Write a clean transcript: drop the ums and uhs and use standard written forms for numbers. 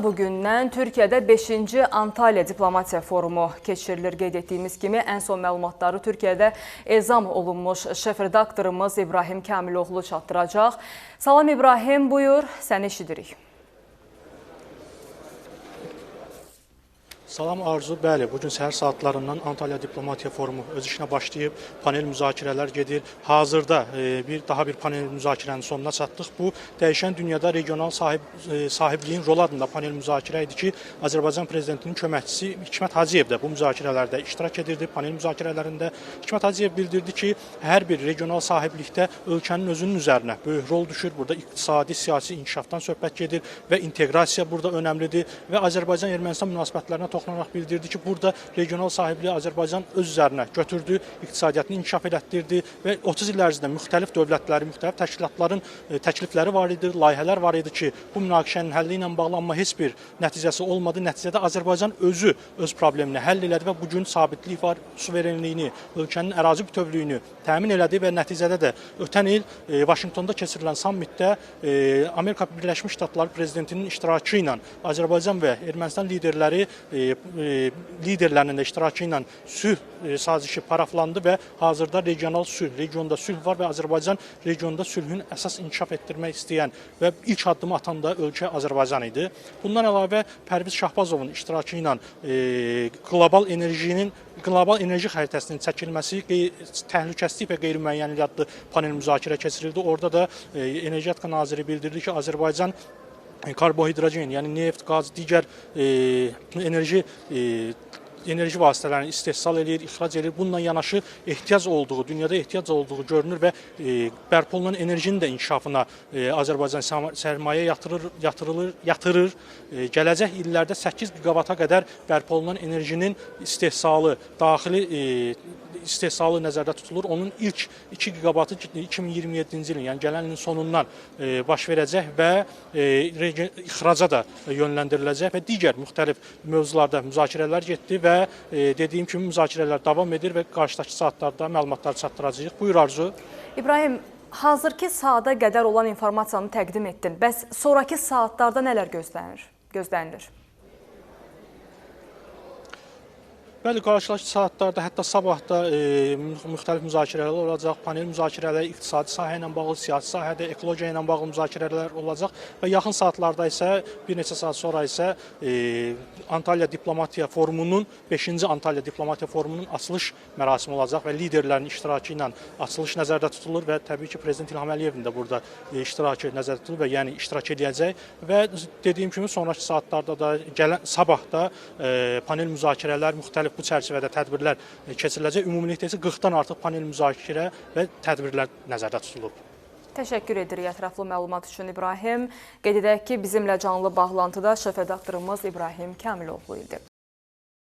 bugündən Türkiyədə 5-ci Antalya Diplomatiya Forumu keçirilir. Qeyd etdiyimiz kimi, ən son məlumatları Türkiyədə ezam olunmuş şef redaktorumuz İbrahim Kamiloğlu çatdıracaq. Salam İbrahim, buyur, səni eşidirik. Salam Arzu, bəli, bugün səhər saatlarından Antalya Diplomatiya Forumu öz işinə başlayıb, panel müzakirələr gedir. Hazırda daha bir panel müzakirənin sonuna çatdıq. Bu, dəyişən dünyada regional sahibliyin rolu adında panel müzakirə idi ki, Azərbaycan Prezidentinin köməkçisi Hikmət Hacıyev də bu müzakirələrdə iştirak edirdi. Panel müzakirələrində Hikmət Hacıyev bildirdi ki, hər bir regional sahiblikdə ölkənin özünün üzərinə böyük rol düşür. Burada iqtisadi, siyasi inkişafdan söhbət gedir və inteqrasiya burada önəmlidir və Azərbaycan-Ermənistan münasibətlərinə toxunaraq bildirdi ki, burada regional sahibliyi Azərbaycan öz üzərinə götürdü, iqtisadiyyatını inkişaf elətdirdi və 30 il ərzində müxtəlif dövlətlərin, müxtəlif təşkilatların təklifləri var idi, layihələr var idi ki, bu münaqişənin həlli ilə bağlı, amma heç bir nəticəsi olmadı. Nəticədə Azərbaycan özü öz problemini həll elədi və bugün sabitlik var, suverenliyini, ölkənin ərazi bütövlüyünü təmin elədi və nəticədə də ötən il Vaşinqtonda keçirilən sammitdə Amerika Birləşmiş Ştatları prezidentinin iştirakı ilə Azərbaycan və Ermənistan liderlərinin də iştirakı ilə sülh sazişi paraflandı və hazırda regional sülh, regionda sülh var və Azərbaycan regionda sülhün əsas inkişaf etdirmək istəyən və ilk addımı atan da ölkə Azərbaycan idi. Bundan əlavə Pərviz Şahbazovun iştirakı ilə qlobal enerji xəritəsinin çəkilməsi, təhlükəsizlik və qeyri-müəyyənlik adlı panel müzakirə keçirildi. Orada da Energetika naziri bildirdi ki, Azərbaycan karbohidrogen, yəni neft, qaz, digər enerji vasitələrini istehsal edir, ixrac edir. Bununla yanaşı dünyada ehtiyac olduğu görünür və bərpa olunan enerjinin də inkişafına Azərbaycan sərmayə yatırır. Gələcək illərdə 8 giqavata qədər bərpa olunan enerjinin daxili istehsalı nəzərdə tutulur. Onun ilk 2 giqavatı 2027-ci ilin, yəni gələn ilin sonundan baş verəcək və ixraca da yönləndiriləcək və digər müxtəlif mövzularda müzakirələr getdi və dediyim kimi müzakirələr davam edir və qarşıdakı saatlarda məlumatlar çatdıracağıq. Buyur Arzu. İbrahim, hazırki saata qədər olan informasiyanı təqdim etdin. Bəs sonraki saatlarda nələr gözlənilir? Bəli, qarşıdakı saatlarda, hətta sabah da müxtəlif müzakirələr olacaq, panel müzakirələri iqtisadi sahə ilə bağlı, siyasi sahədə, ekologiya ilə bağlı müzakirələr olacaq və yaxın saatlarda isə, bir neçə saat sonra isə Antalya Diplomatiya Forumunun, 5-ci Antalya Diplomatiya Forumunun açılış mərasimi olacaq və liderlərin iştirakı ilə açılış nəzərdə tutulur və təbii ki, Prezident İlham Əliyevin də burada iştirakı nəzərdə tutulur və yəni iştirak edəcək və dediyim kimi, sonraki saatlarda da, sabah da panel müzakirələr, müxtəlif bu çərçivədə tədbirlər keçiriləcək. Ümumilikdə isə 40-dan artıq panel müzakirə və tədbirlər nəzərdə tutulub. Təşəkkür edirik ətraflı məlumat üçün İbrahim. Qeyd edək ki, bizimlə canlı bağlantıda şef redaktorumuz İbrahim Kamiloğlu idi.